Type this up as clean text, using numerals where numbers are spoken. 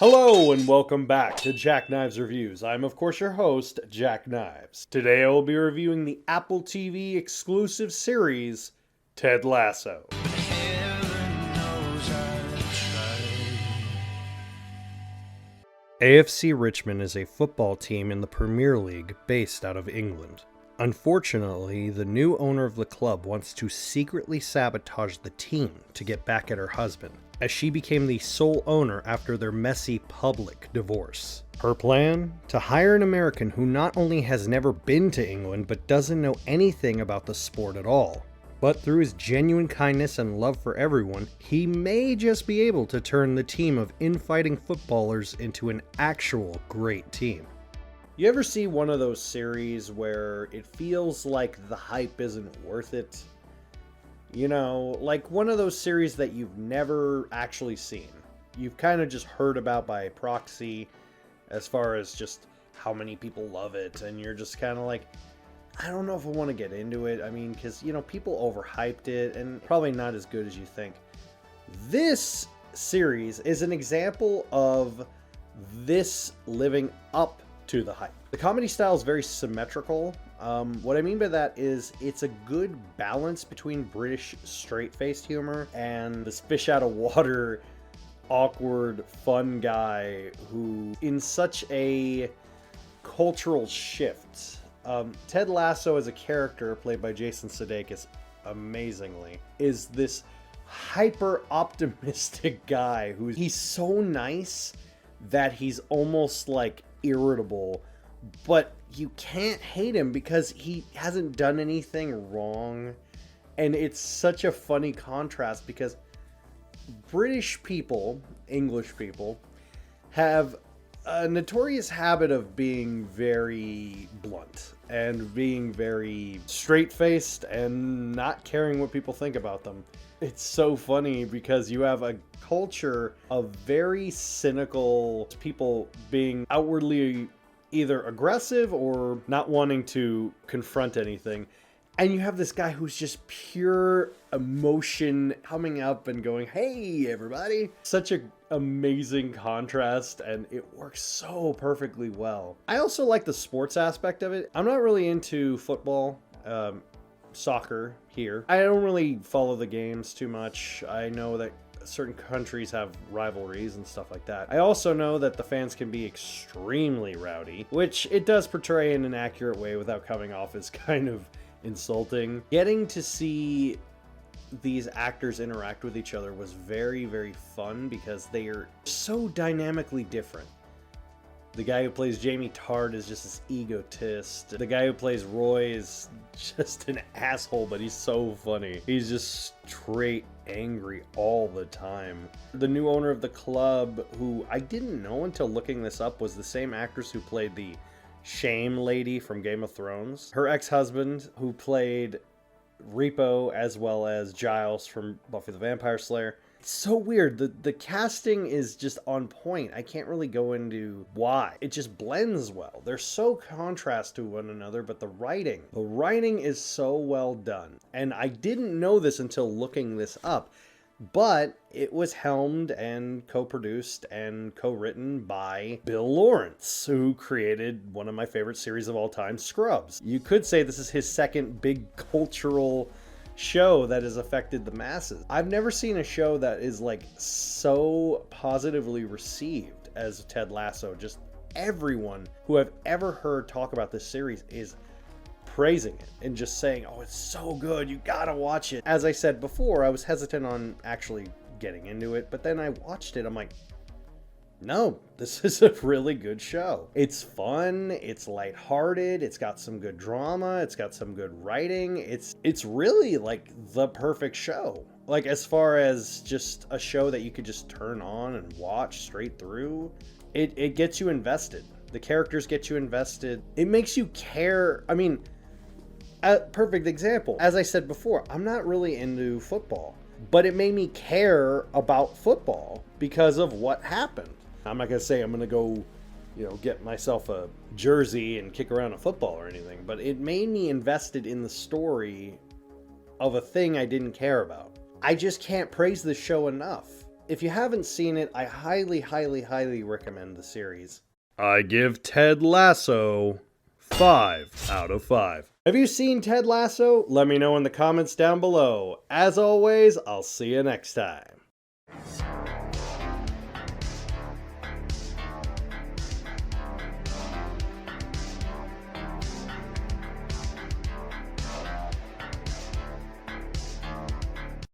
Hello and welcome back to Jack Knives Reviews. I'm of course your host, Jack Knives. Today I will be reviewing the Apple TV exclusive series, Ted Lasso. AFC Richmond is a football team in the Premier League based out of England. Unfortunately, the new owner of the club wants to secretly sabotage the team to get back at her husband, as she became the sole owner after their messy public divorce. Her plan? To hire an American who not only has never been to England but doesn't know anything about the sport at all. But through his genuine kindness and love for everyone, he may just be able to turn the team of infighting footballers into an actual great team. You ever see one of those series where it feels like the hype isn't worth it? You know, like one of those series that you've never actually seen. You've kind of just heard about by proxy as far as just how many people love it, and you're just kind of like, I don't know if I want to get into it. I mean, because, you know, people overhyped it and probably not as good as you think. This series is an example of this living up to the hype. The comedy style is very symmetrical. What I mean by that is it's a good balance between British straight-faced humor and this fish out of water, awkward, fun guy who, in such a cultural shift. Ted Lasso as a character, played by Jason Sudeikis amazingly, is this hyper-optimistic guy he's so nice that he's almost like irritable, but you can't hate him because he hasn't done anything wrong. And it's such a funny contrast because British people, English people, have a notorious habit of being very blunt and being very straight-faced and not caring what people think about them. It's so funny because you have a culture of very cynical people being outwardly either aggressive or not wanting to confront anything. And you have this guy who's just pure emotion coming up and going, hey, everybody. Such an amazing contrast, and it works so perfectly well. I also like the sports aspect of it. I'm not really into football, soccer here. I don't really follow the games too much. I know that certain countries have rivalries and stuff like that. I also know that the fans can be extremely rowdy, which it does portray in an accurate way without coming off as kind of insulting. Getting to see these actors interact with each other was very, very fun because they are so dynamically different. The guy who plays Jamie Tart is just this egotist. The guy who plays Roy is just an asshole, but he's so funny. He's just straight angry all the time. The new owner of the club, who I didn't know until looking this up, was the same actress who played the Shame lady from Game of Thrones. Her ex-husband, who played Repo as well as Giles from Buffy the Vampire Slayer. It's so weird. The casting is just on point. I can't really go into why. It just blends well. They're so contrast to one another, but the writing is so well done. And I didn't know this until looking this up, but it was helmed and co-produced and co-written by Bill Lawrence, who created one of my favorite series of all time, Scrubs. You could say this is his second big cultural show that has affected the masses. I've never seen a show that is like so positively received as Ted Lasso. Just everyone who I've ever heard talk about this series is praising it and just saying, oh, it's so good, you gotta watch it. As I said before, I was hesitant on actually getting into it, but then I watched it, I'm like, no, this is a really good show. It's fun, it's lighthearted, it's got some good drama, it's got some good writing. It's really like the perfect show. Like, as far as just a show that you could just turn on and watch straight through, it gets you invested. The characters get you invested. It makes you care. I mean, a perfect example. As I said before, I'm not really into football, but it made me care about football because of what happened. I'm not going to say I'm going to go, get myself a jersey and kick around a football or anything, but it made me invested in the story of a thing I didn't care about. I just can't praise this show enough. If you haven't seen it, I highly, highly, highly recommend the series. I give Ted Lasso 5 out of 5. Have you seen Ted Lasso? Let me know in the comments down below. As always, I'll see you next time.